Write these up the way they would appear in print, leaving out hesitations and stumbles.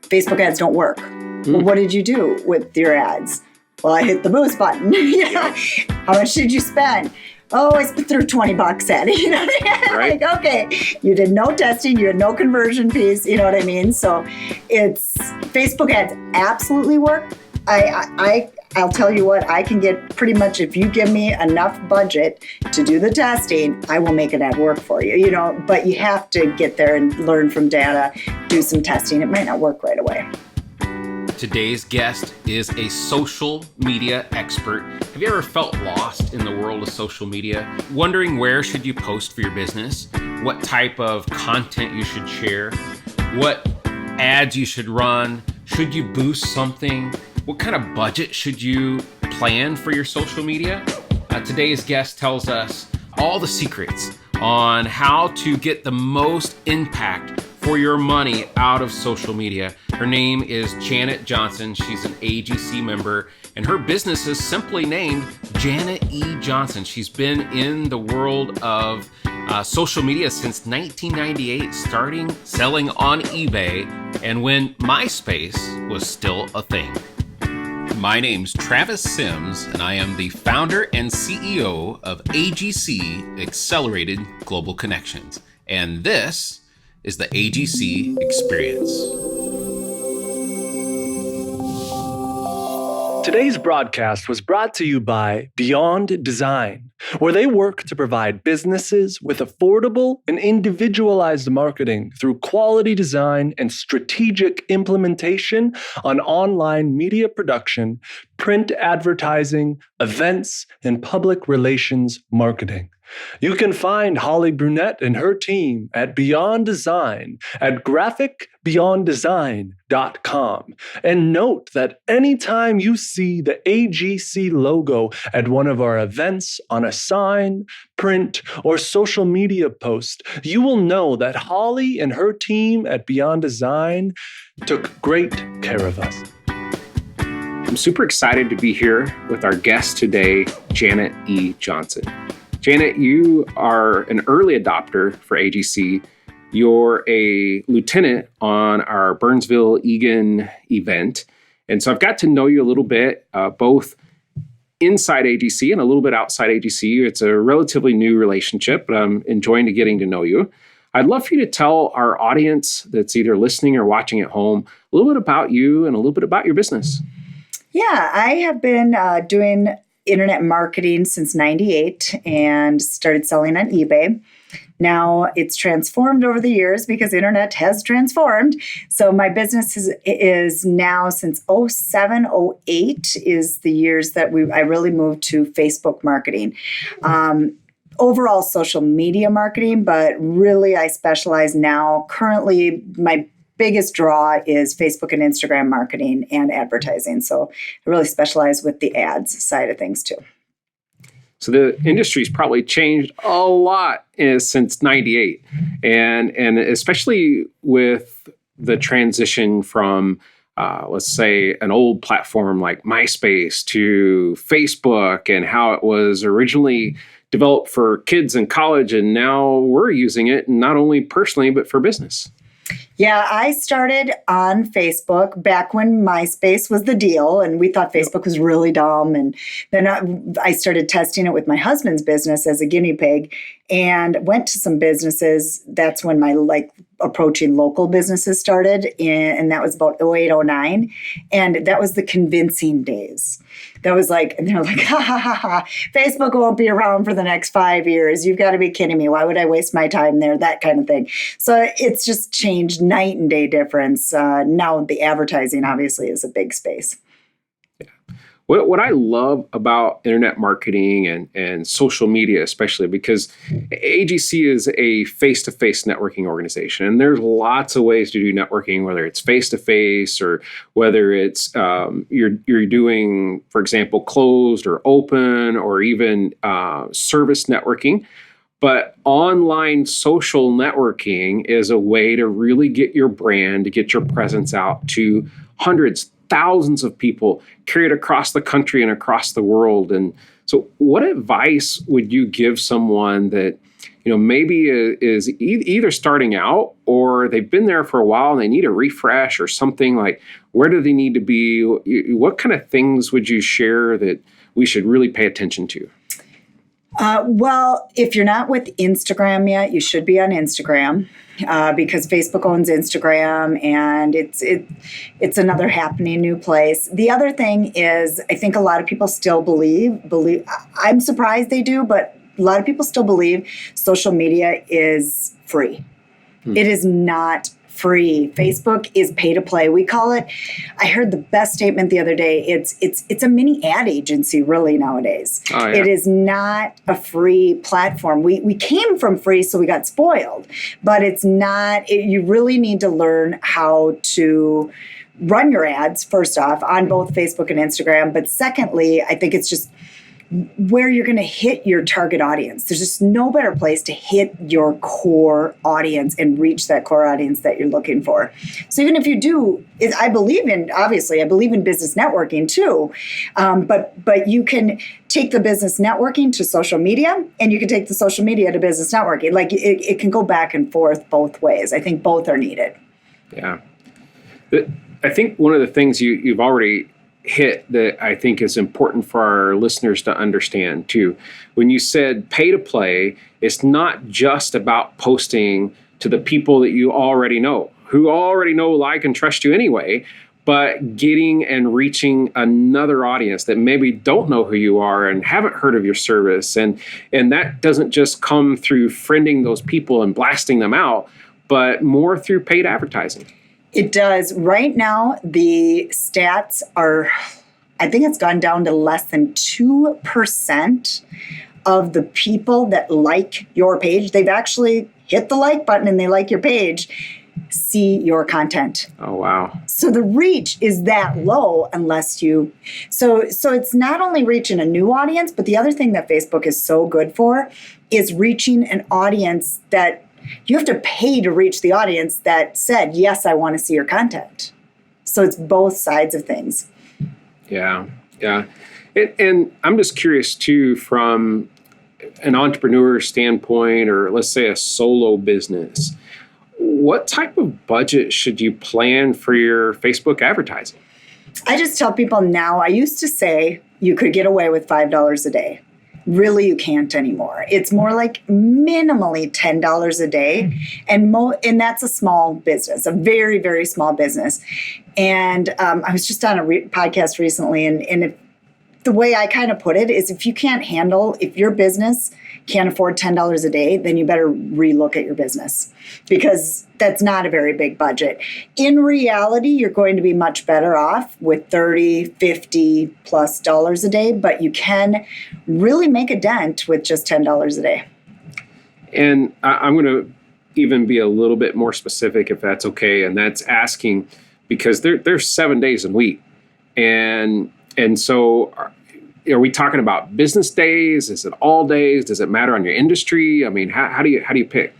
Facebook ads don't work. Well, what did you do with your ads? Well, I hit the boost button. How much did you spend? Oh, I threw $20 at it. You know what I mean? Right. Like, okay, you did no testing, you had no conversion fees. You know what I mean? So it's Facebook ads absolutely work. I'll tell you what, I can get pretty much, if you give me enough budget to do the testing, I will make an ad work for you, you know, but you have to get there and learn from data, do some testing. It might not work right away. Today's guest is a social media expert. Have you ever felt lost in the world of social media? Wondering where should you post for your business? What type of content you should share? What ads you should run? Should you boost something? What kind of budget should you plan for your social media? Today's guest tells us all the secrets on how to get the most impact for your money out of social media. Her name is Janet Johnson. She's an AGC member, and her business is simply named Janet E. Johnson. She's been in the world of social media since 1998, starting selling on eBay, and when MySpace was still a thing. My name's Travis Sims, and I am the founder and CEO of AGC Accelerated Global Connections. And this is the AGC Experience. Today's broadcast was brought to you by Beyond Design, where they work to provide businesses with affordable and individualized marketing through quality design and strategic implementation on online media production, print advertising, events, and public relations marketing. You can find Holly Brunette and her team at Beyond Design at graphicbeyonddesign.com. And note that anytime you see the AGC logo at one of our events, on a sign, print, or social media post, you will know that Holly and her team at Beyond Design took great care of us. I'm super excited to be here with our guest today, Janet E. Johnson. Janet, you are an early adopter for AGC. You're a lieutenant on our Burnsville-Eagan event. And so I've got to know you a little bit, both inside AGC and a little bit outside AGC. It's a relatively new relationship, but I'm enjoying getting to know you. I'd love for you to tell our audience that's either listening or watching at home a little bit about you and a little bit about your business. Yeah, I have been doing internet marketing since 98 and started selling on eBay. Now it's transformed over the years because internet has transformed. So my business is now since 07, 08 is the years that I really moved to Facebook marketing. Overall social media marketing, but really I specialize now. Currently, my biggest draw is Facebook and Instagram marketing and advertising. So I really specialize with the ads side of things too. So the industry's probably changed a lot since 98. And especially with the transition from, let's say, an old platform like MySpace to Facebook and how it was originally developed for kids in college. And now we're using it not only personally, but for business. Yeah, I started on Facebook back when MySpace was the deal, and we thought Facebook was really dumb. And then I started testing it with my husband's business as a guinea pig and went to some businesses. That's when my approaching local businesses started, and that was about 08, 09. And that was the convincing days. That was and they're like, ha, ha, ha, ha, Facebook won't be around for the next 5 years. You've got to be kidding me. Why would I waste my time there? That kind of thing. So it's just changed night and day difference. Now the advertising obviously is a big space. What I love about internet marketing and social media, especially because AGC is a face-to-face networking organization, and there's lots of ways to do networking, whether it's face-to-face or whether it's you're doing, for example, closed or open or even service networking. But online social networking is a way to really get your brand, to get your presence out to hundreds, thousands of people, carried across the country and across the world. And so what advice would you give someone that, maybe is either starting out or they've been there for a while and they need a refresh or something? Like, where do they need to be? What kind of things would you share that we should really pay attention to? Well, if you're not with Instagram yet, you should be on Instagram because Facebook owns Instagram, and it's another happening new place. The other thing is, I think a lot of people still believe. I'm surprised they do, but a lot of people still believe social media is free. It is not free. Facebook is pay to play. We call it, I heard the best statement the other day. It's a mini ad agency really nowadays. Oh, yeah. It is not a free platform. We came from free, so we got spoiled, but it's not, you really need to learn how to run your ads, first off, on both Facebook and Instagram. But secondly, I think it's just where you're going to hit your target audience. There's just no better place to hit your core audience and reach that core audience that you're looking for. So even if you do, I believe in business networking too, but you can take the business networking to social media, and you can take the social media to business networking. Like it can go back and forth both ways. I think both are needed. Yeah. I think one of the things you've already hit that I think is important for our listeners to understand too. When you said pay to play, it's not just about posting to the people that you already know, who already know, like, and trust you anyway, but getting and reaching another audience that maybe don't know who you are and haven't heard of your service. And that doesn't just come through friending those people and blasting them out, but more through paid advertising. It does. Right now, the stats are, I think it's gone down to less than 2% of the people that like your page. They've actually hit the like button and they like your page, see your content. Oh, wow. So the reach is that low unless you, so it's not only reaching a new audience, but the other thing that Facebook is so good for is reaching an audience that you have to pay to reach the audience that said, yes, I want to see your content. So it's both sides of things. Yeah. And I'm just curious too, from an entrepreneur standpoint, or let's say a solo business, what type of budget should you plan for your Facebook advertising? I just tell people now, I used to say you could get away with $5 a day. Really, you can't anymore. It's more like minimally $10 a day. And that's a small business, a very, very small business. And I was just on a podcast recently, and the way I kind of put it is if your business can't afford $10 a day, then you better relook at your business, because that's not a very big budget. In reality, you're going to be much better off with $30, $50 plus dollars a day, but you can really make a dent with just $10 a day. And I'm going to even be a little bit more specific, if that's okay. And that's asking, because there's 7 days a week. And so are we talking about business days? Is it all days? Does it matter on your industry? I mean, how do you pick?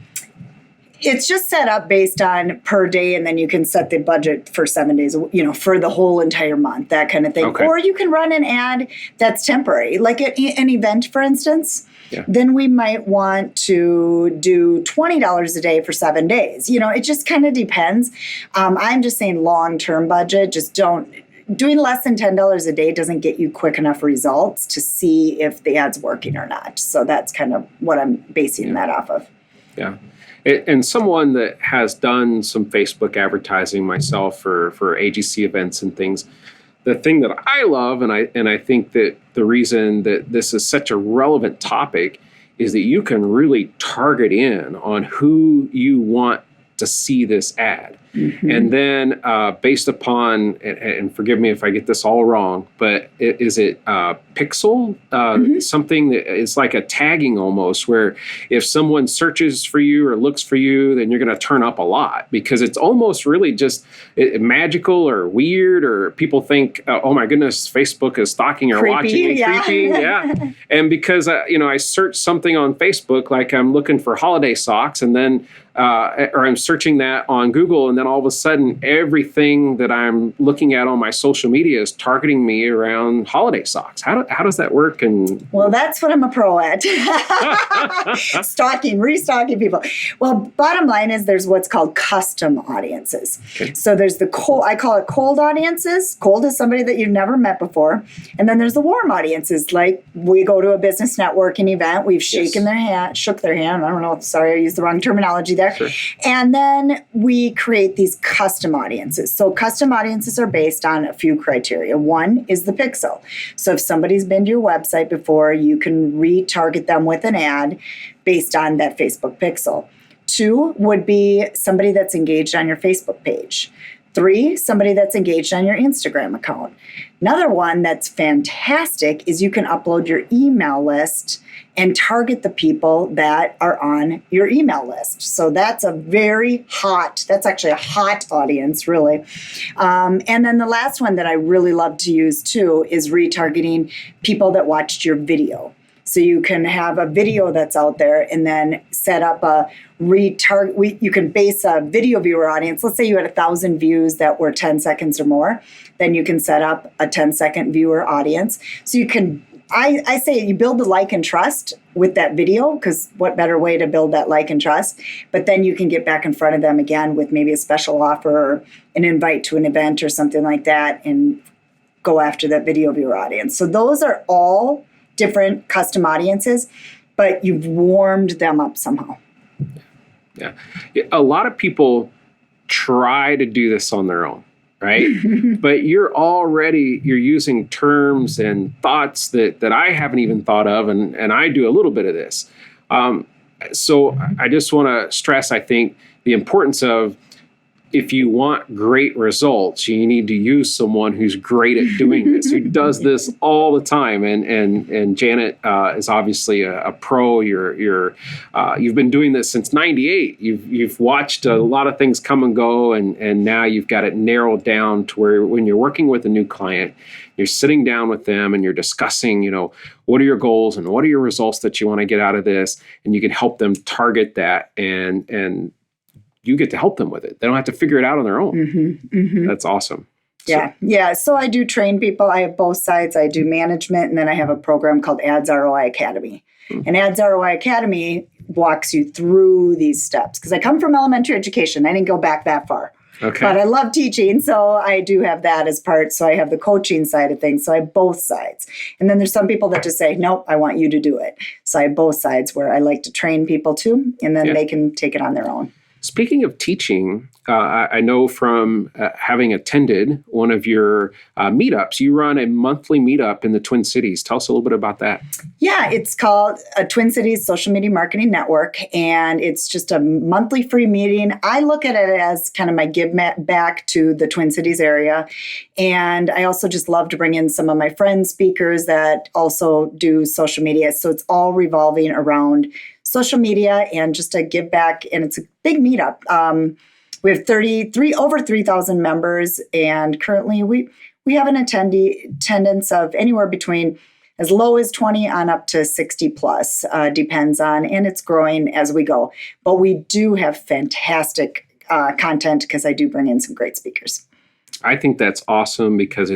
It's just set up based on per day, and then you can set the budget for 7 days, for the whole entire month, that kind of thing. Okay. Or you can run an ad that's temporary, like an event, for instance. Yeah. Then we might want to do $20 a day for 7 days. It just kind of depends. I'm just saying long-term budget, doing less than $10 a day doesn't get you quick enough results to see if the ad's working or not. So that's kind of what I'm basing that off of. Yeah. And someone that has done some Facebook advertising myself for AGC events and things, the thing that I love, and I think that the reason that this is such a relevant topic is that you can really target in on who you want to see this ad. Mm-hmm. And then based upon, and forgive me if I get this all wrong, but is it pixel? Mm-hmm. Something that is like a tagging almost, where if someone searches for you or looks for you, then you're going to turn up a lot, because it's almost really just magical or weird, or people think, oh my goodness, Facebook is stalking or watching and creeping. Yeah. And because, I search something on Facebook, like I'm looking for holiday socks, and then or I'm searching that on Google, and then all of a sudden, everything that I'm looking at on my social media is targeting me around holiday socks. How does that work? And well, that's what I'm a pro at. Restocking people. Well, bottom line is there's what's called custom audiences. Okay. So there's the cold, I call it cold audiences. Cold is somebody that you've never met before. And then there's the warm audiences. Like we go to a business networking event, we've shook their hand. I don't know. Sorry, I used the wrong terminology there. Sure. And then we create these custom audiences. So custom audiences are based on a few criteria. One is the pixel. So if somebody's been to your website before, you can retarget them with an ad based on that Facebook pixel. 2 would be somebody that's engaged on your Facebook page. 3, somebody that's engaged on your Instagram account. Another one that's fantastic is you can upload your email list and target the people that are on your email list. So that's that's actually a hot audience, really. And then the last one that I really love to use too is retargeting people that watched your video. So you can have a video that's out there and then set up a you can base a video viewer audience. Let's say you had 1,000 views that were 10 seconds or more. Then you can set up a 10-second viewer audience. So you can, I say you build the like and trust with that video, because what better way to build that like and trust? But then you can get back in front of them again with maybe a special offer or an invite to an event or something like that and go after that video viewer audience. So those are all different custom audiences, but you've warmed them up somehow. Yeah. A lot of people try to do this on their own, right? But you're using terms and thoughts that I haven't even thought of, and I do a little bit of this. So I just want to stress, I think, the importance of, if you want great results, you need to use someone who's great at doing this, who does this all the time. And Janet is obviously a pro. You've been doing this since '98. You've watched a lot of things come and go, and now you've got it narrowed down to where when you're working with a new client, you're sitting down with them and you're discussing, what are your goals and what are your results that you want to get out of this, and you can help them target that and you get to help them with it. They don't have to figure it out on their own. Mm-hmm, mm-hmm. That's awesome. Yeah. So I do train people. I have both sides. I do management, and then I have a program called Ads ROI Academy. And Ads ROI Academy walks you through these steps, because I come from elementary education. I didn't go back that far. Okay. But I love teaching, so I do have that as part. So I have the coaching side of things. So I have both sides. And then there's some people that just say, nope, I want you to do it. So I have both sides where I like to train people too, and then they can take it on their own. Speaking of teaching, I know from having attended one of your meetups, you run a monthly meetup in the Twin Cities. Tell us a little bit about that. Yeah, it's called a Twin Cities Social Media Marketing Network, and it's just a monthly free meeting. I look at it as kind of my give back to the Twin Cities area. And I also just love to bring in some of my friends, speakers that also do social media. So it's all revolving around social media and just a give back. And it's a big meetup. We have over 3,000 members, and currently we have an attendance of anywhere between as low as 20 on up to 60 plus, depends on, and it's growing as we go. But we do have fantastic content, because I do bring in some great speakers. I think that's awesome, because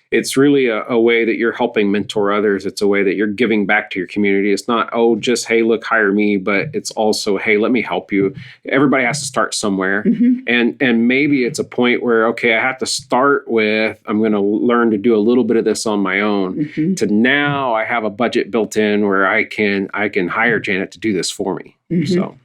it's really a way that you're helping mentor others. It's a way that you're giving back to your community. It's not, just, hey, look, hire me, but it's also, hey, let me help you. Everybody has to start somewhere. Mm-hmm. And maybe it's a point where, okay, I have to start with, I'm going to learn to do a little bit of this on my own, mm-hmm. to now I have a budget built in where I can hire Janet to do this for me. Mm-hmm. So,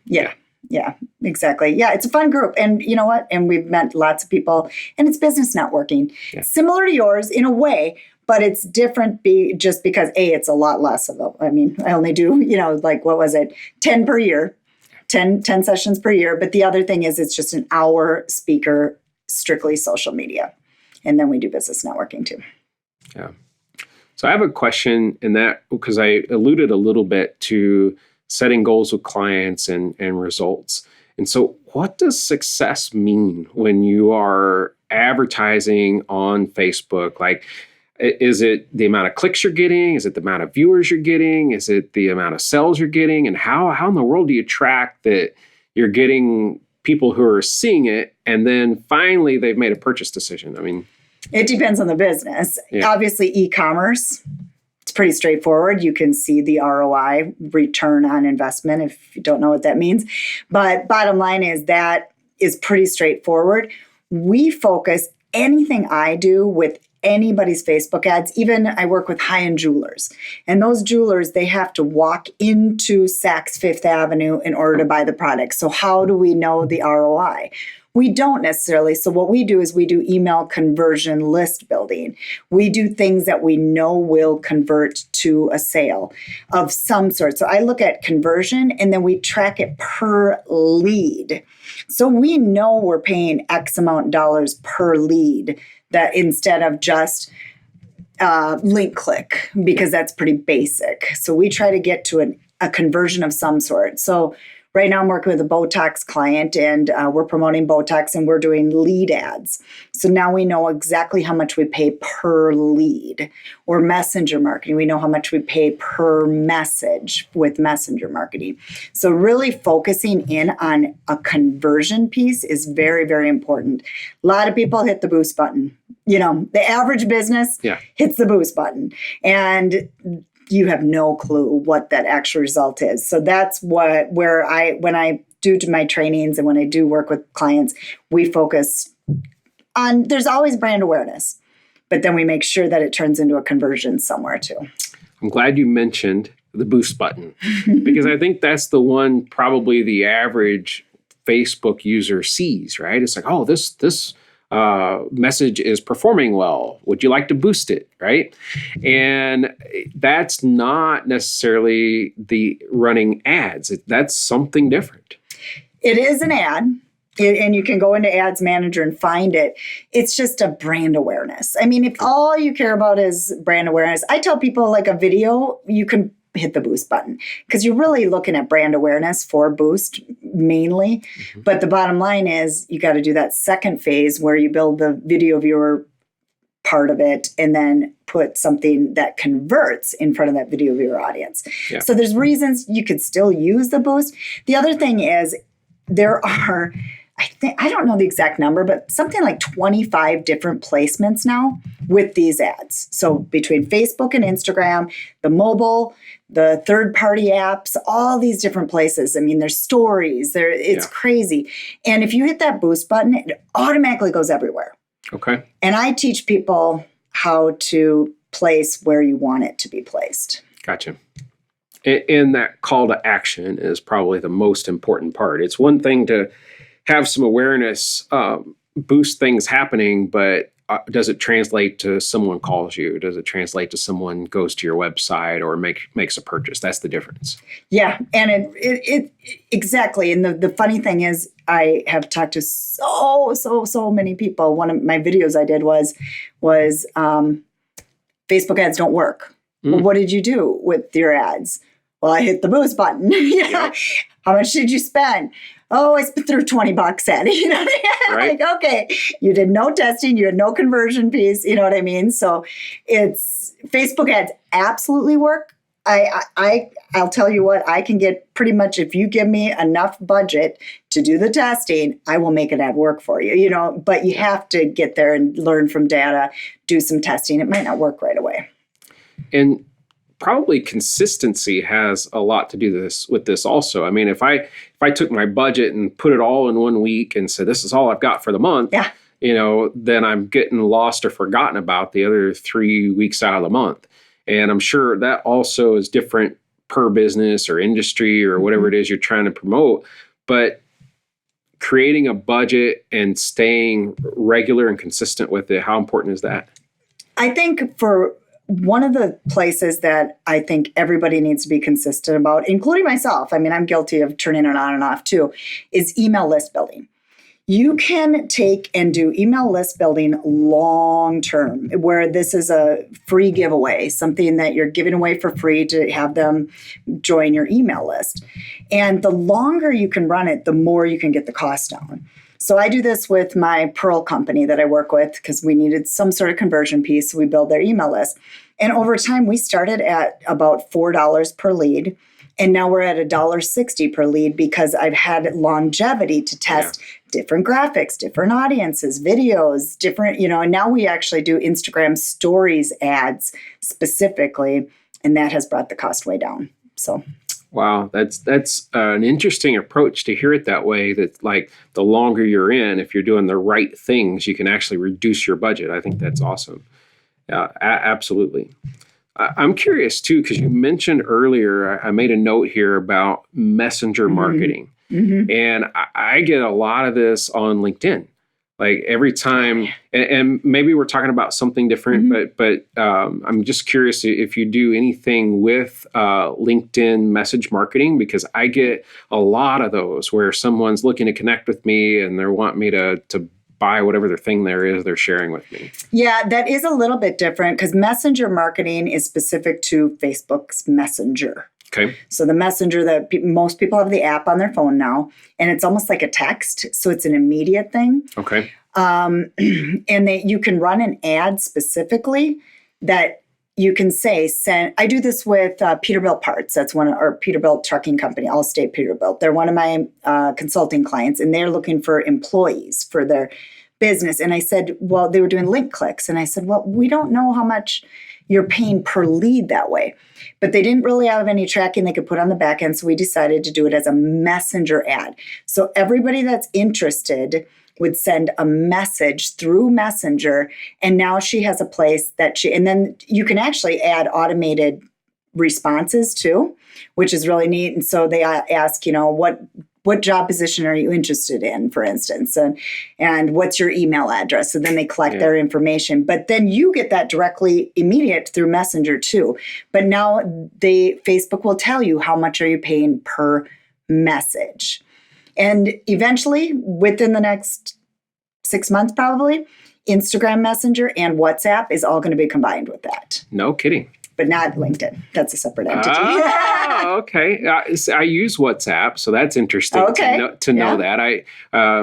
Yeah, exactly. Yeah, it's a fun group. And you know what? And we've met lots of people, and it's business networking. Yeah. Similar to yours in a way, but it's different just because, it's a lot less of it. I mean, I only do, what was it? 10 per year, 10 sessions per year. But the other thing is it's just an hour speaker, strictly social media. And then we do business networking too. Yeah. So I have a question in that, because I alluded a little bit to setting goals with clients and results. And so what does success mean when you are advertising on Facebook? Like, is it the amount of clicks you're getting? Is it the amount of viewers you're getting? Is it the amount of sales you're getting? And how in the world do you track that you're getting people who are seeing it and then finally they've made a purchase decision? I mean, it depends on the business. Yeah. Obviously, e-commerce, it's pretty straightforward. You can see the ROI, return on investment, if you don't know what that means. But bottom line is that is pretty straightforward. We focus anything I do with anybody's Facebook ads. Even I work with high-end jewelers. And those jewelers, they have to walk into Saks Fifth Avenue in order to buy the product. So how do we know the ROI? We don't necessarily. So what we do is we do email conversion list building. We do things that we know will convert to a sale of some sort. So I look at conversion and then we track it per lead. So we know we're paying X amount of dollars per lead, that instead of just link click, because that's pretty basic. So we try to get to a conversion of some sort. So right now I'm working with a Botox client and we're promoting Botox and we're doing lead ads. So now we know exactly how much we pay per lead. Or messenger marketing, we know how much we pay per message with messenger marketing. So really focusing in on a conversion piece is very, very important. A lot of people hit the boost button. You know, the average business hits the boost button. And you have no clue what that actual result is. So that's when I do my trainings and when I do work with clients, we focus on, there's always brand awareness, but then we make sure that it turns into a conversion somewhere too. I'm glad you mentioned the boost button because I think that's the one probably the average Facebook user sees, right? It's like, oh, this message is performing well. Would you like to boost it, right? And that's not necessarily the running ads. That's something different. It is an ad. And you can go into Ads Manager and find it. It's just a brand awareness. I mean, if all you care about is brand awareness, I tell people like a video, you can hit the boost button because you're really looking at brand awareness for boost mainly. Mm-hmm. But the bottom line is you got to do that second phase where you build the video viewer part of it and then put something that converts in front of that video viewer audience. Yeah. So there's reasons you could still use the boost. The other thing is there are, I don't know the exact number, but something like 25 different placements now with these ads. So between Facebook and Instagram, the mobile, the third-party apps, all these different places. I mean, there's stories. It's crazy. And if you hit that boost button, it automatically goes everywhere. Okay. And I teach people how to place where you want it to be placed. Gotcha. And that call to action is probably the most important part. It's one thing to have some awareness, boost things happening, but does it translate to someone calls you? Does it translate to someone goes to your website or makes a purchase? That's the difference. Yeah, and it exactly. And the funny thing is, I have talked to so many people. One of my videos I did was Facebook ads don't work. Well, what did you do with your ads? Well, I hit the boost button. Yep. How much did you spend? Oh, I threw $20 at it. You know what I mean? Right. Like, okay, you did no testing, you had no conversion piece. You know what I mean? So it's Facebook ads absolutely work. I'll tell you what, I can get pretty much, if you give me enough budget to do the testing, I will make an ad work for you, but you have to get there and learn from data, do some testing. It might not work right away. And probably consistency has a lot to do with this also. I mean, if I took my budget and put it all in 1 week and said, this is all I've got for the month, then I'm getting lost or forgotten about the other 3 weeks out of the month. And I'm sure that also is different per business or industry or whatever it is you're trying to promote. But creating a budget and staying regular and consistent with it, how important is that? I think for one of the places that I think everybody needs to be consistent about, including myself, I mean, I'm guilty of turning it on and off too, is email list building. You can take and do email list building long term, where this is a free giveaway, something that you're giving away for free to have them join your email list. And the longer you can run it, the more you can get the cost down. So I do this with my Pearl company that I work with because we needed some sort of conversion piece. So we build their email list. And over time, we started at about $4 per lead. And now we're at $1.60 per lead because I've had longevity to test different graphics, different audiences, videos, different, and now we actually do Instagram stories ads specifically, and that has brought the cost way down. So. Wow, that's an interesting approach to hear it that way. That like the longer you're in, if you're doing the right things, you can actually reduce your budget. I think that's awesome. Absolutely. I'm curious too, because you mentioned earlier, I made a note here about messenger marketing. And I get a lot of this on LinkedIn. Like every time, and maybe we're talking about something different, but I'm just curious if you do anything with LinkedIn message marketing, because I get a lot of those where someone's looking to connect with me and they want me to buy whatever their thing there is they're sharing with me. Yeah, that is a little bit different because messenger marketing is specific to Facebook's Messenger. Okay. So the Messenger that most people have the app on their phone now, and it's almost like a text. So it's an immediate thing. Okay. And you can run an ad specifically that you can say, I do this with Peterbilt Parts. That's or Peterbilt Trucking Company, Allstate Peterbilt. They're one of my consulting clients, and they're looking for employees for their business. And I said, well, they were doing link clicks. And I said, well, we don't know how much you're paying per lead that way. But they didn't really have any tracking they could put on the back end. So we decided to do it as a messenger ad. So everybody that's interested would send a message through Messenger. And now she has a place and then you can actually add automated responses too, which is really neat. And so they ask, what job position are you interested in, for instance, and what's your email address? So then they collect their information, but then you get that directly immediate through Messenger too. But now Facebook will tell you how much are you paying per message. And eventually, within the next 6 months probably, Instagram Messenger and WhatsApp is all going to be combined with that. No kidding. But not LinkedIn. That's a separate entity. Okay. I use WhatsApp, so that's interesting to know that. I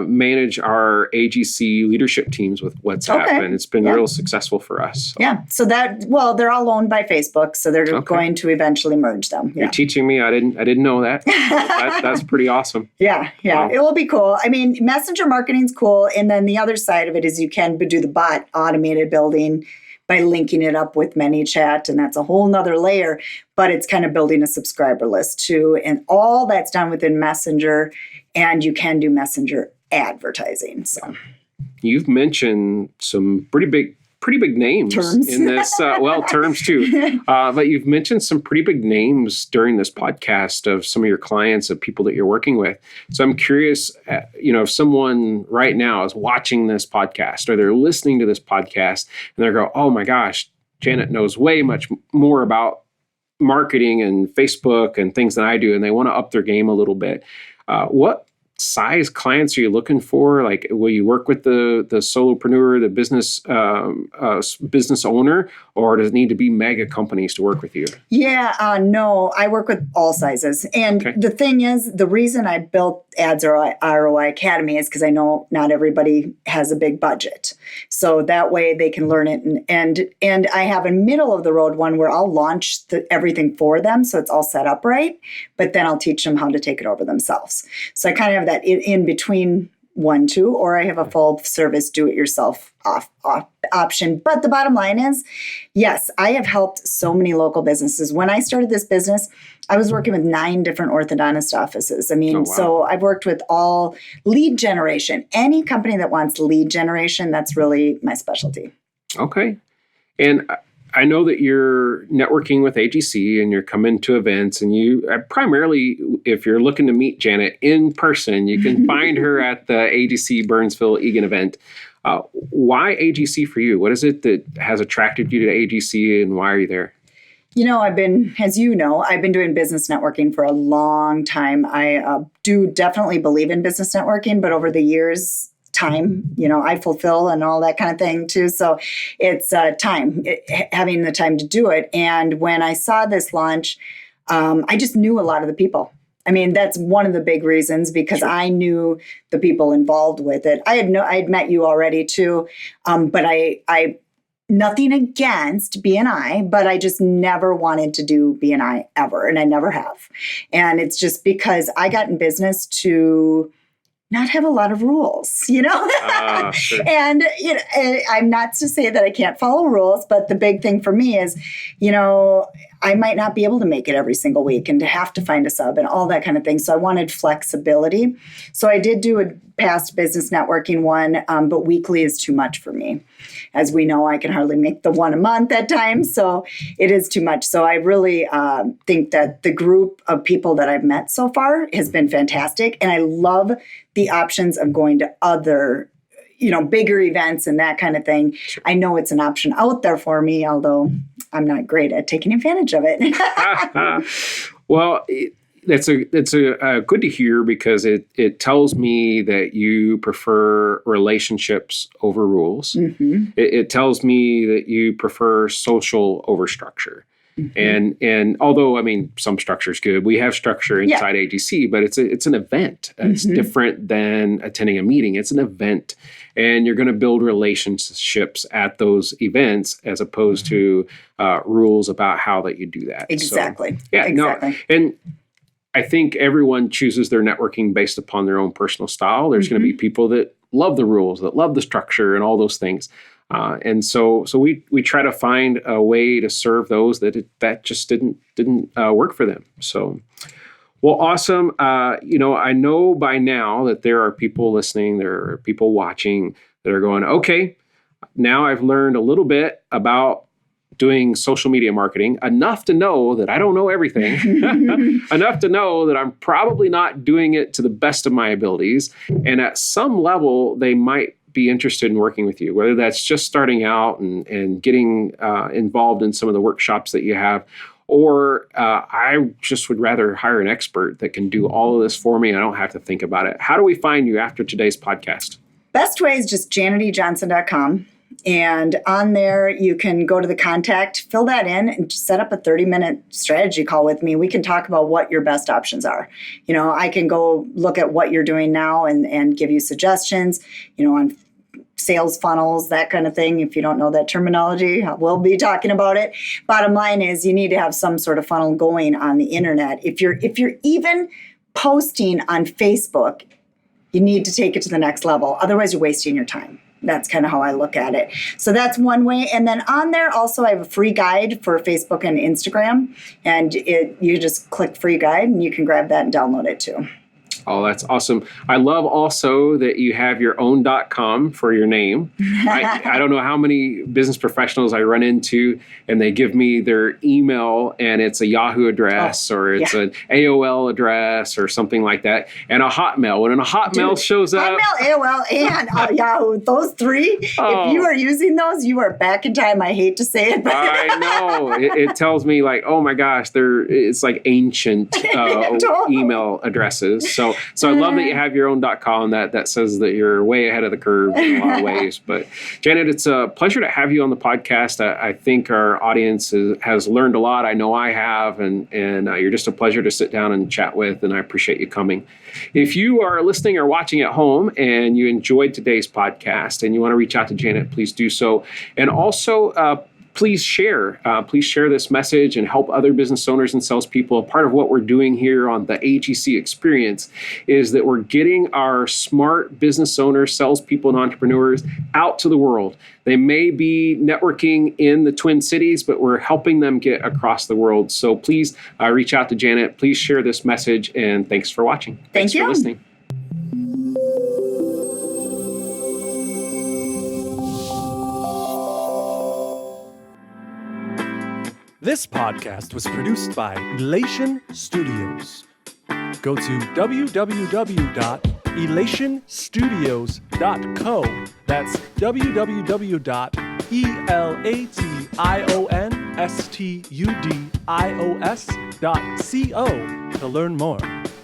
manage our AGC leadership teams with WhatsApp, and it's been real successful for us. So. Yeah. So they're all owned by Facebook, so they're going to eventually merge them. You're teaching me. I didn't know that. That's pretty awesome. Yeah. Wow. It will be cool. I mean, messenger marketing's cool, and then the other side of it is you can do the bot automated building by linking it up with ManyChat, and that's a whole nother layer, but it's kind of building a subscriber list too, and all that's done within Messenger, and you can do Messenger advertising. So you've mentioned some pretty big names in this. Terms too. But you've mentioned some pretty big names during this podcast of some of your clients, of people that you're working with. So I'm curious, if someone right now is watching this podcast or they're listening to this podcast and they're going, oh my gosh, Janet knows way much more about marketing and Facebook and things than I do, and they want to up their game a little bit. What size clients are you looking for? Like, will you work with the solopreneur, the business owner, or does it need to be mega companies to work with you? Yeah, no, I work with all sizes. And the thing is, the reason I built Ads ROI Academy is because I know not everybody has a big budget. So that way they can learn it. And I have a middle of the road one where I'll launch everything for them. So it's all set up right. But then I'll teach them how to take it over themselves. So I kind of have that in between 1-2, or I have a full service do-it-yourself off option. But the bottom line is, yes, I have helped so many local businesses. When I started this business, I was working with 9 different orthodontist offices. I mean, So I've worked with all lead generation. Any company that wants lead generation, that's really my specialty. Okay. And I know that you're networking with AGC and you're coming to events, and you primarily, if you're looking to meet Janet in person, you can find her at the AGC Burnsville Egan event. Why AGC for you? What is it that has attracted you to AGC, and why are you there? I've been doing business networking for a long time. I do definitely believe in business networking, but over the years, time, I fulfill and all that kind of thing too. So it's having the time to do it. And when I saw this launch, I just knew a lot of the people. I mean, that's one of the big reasons, because I knew the people involved with it. I'd met you already too, but I nothing against BNI, but I just never wanted to do BNI ever, and I never have. And it's just because I got in business to not have a lot of rules, Sure. And I'm not to say that I can't follow rules, but the big thing for me is, I might not be able to make it every single week and to have to find a sub and all that kind of thing. So I wanted flexibility. So I did do a past business networking one, but weekly is too much for me. As we know, I can hardly make the one a month at times, so it is too much. So I really think that the group of people that I've met so far has been fantastic, and I love the options of going to other, bigger events and that kind of thing. Sure. I know it's an option out there for me, although I'm not great at taking advantage of it. Well, that's good to hear, because it tells me that you prefer relationships over rules. Mm-hmm. It tells me that you prefer social over structure. Mm-hmm. And although, some structure is good, we have structure inside AGC, but it's an event. It's different than attending a meeting. It's an event, and you're going to build relationships at those events as opposed to rules about how that you do that. Exactly. So, exactly. And I think everyone chooses their networking based upon their own personal style. There's going to be people that love the rules, that love the structure and all those things. And so we try to find a way to serve those that just didn't work for them. So, well, awesome. I know by now that there are people listening, there are people watching that are going, okay, now I've learned a little bit about doing social media marketing, enough to know that I don't know everything, enough to know that I'm probably not doing it to the best of my abilities. And at some level, they might be interested in working with you, whether that's just starting out and getting involved in some of the workshops that you have, or I just would rather hire an expert that can do all of this for me. I don't have to think about it. How do we find you after today's podcast? Best way is just janetjohnson.com. And on there, you can go to the contact, fill that in, and just set up a 30-minute strategy call with me. We can talk about what your best options are. I can go look at what you're doing now and give you suggestions, on sales funnels, that kind of thing. If you don't know that terminology, we'll be talking about it. Bottom line is you need to have some sort of funnel going on the internet. If you're even posting on Facebook, you need to take it to the next level. Otherwise, you're wasting your time. That's kind of how I look at it. So that's one way. And then on there also, I have a free guide for Facebook and Instagram. And you just click free guide and you can grab that and download it too. Oh, that's awesome. I love also that you have your own .com for your name. I don't know how many business professionals I run into and they give me their email and it's a Yahoo address or it's an AOL address or something like that. And a Hotmail. When a Hotmail shows up. Hotmail, AOL, and Yahoo. Those three, if you are using those, you are back in time. I hate to say it. But I know. It tells me like, oh my gosh, it's like ancient email addresses. So I love that you have your own .com. That says that you're way ahead of the curve in a lot of ways. But Janet, it's a pleasure to have you on the podcast. I think our audience has learned a lot. I know I have, and you're just a pleasure to sit down and chat with, and I appreciate you coming. If you are listening or watching at home and you enjoyed today's podcast and you want to reach out to Janet, please do so. And also, please share this message and help other business owners and salespeople. Part of what we're doing here on the AGC experience is that we're getting our smart business owners, salespeople, and entrepreneurs out to the world. They may be networking in the Twin Cities, but we're helping them get across the world. So please reach out to Janet. Please share this message, and thanks for watching. Thanks for listening. This podcast was produced by Elation Studios. Go to www.elationstudios.co. That's www.elationstudios.co to learn more.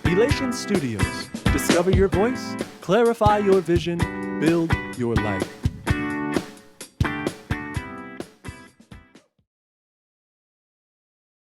Elation Studios. Discover your voice, clarify your vision, build your life.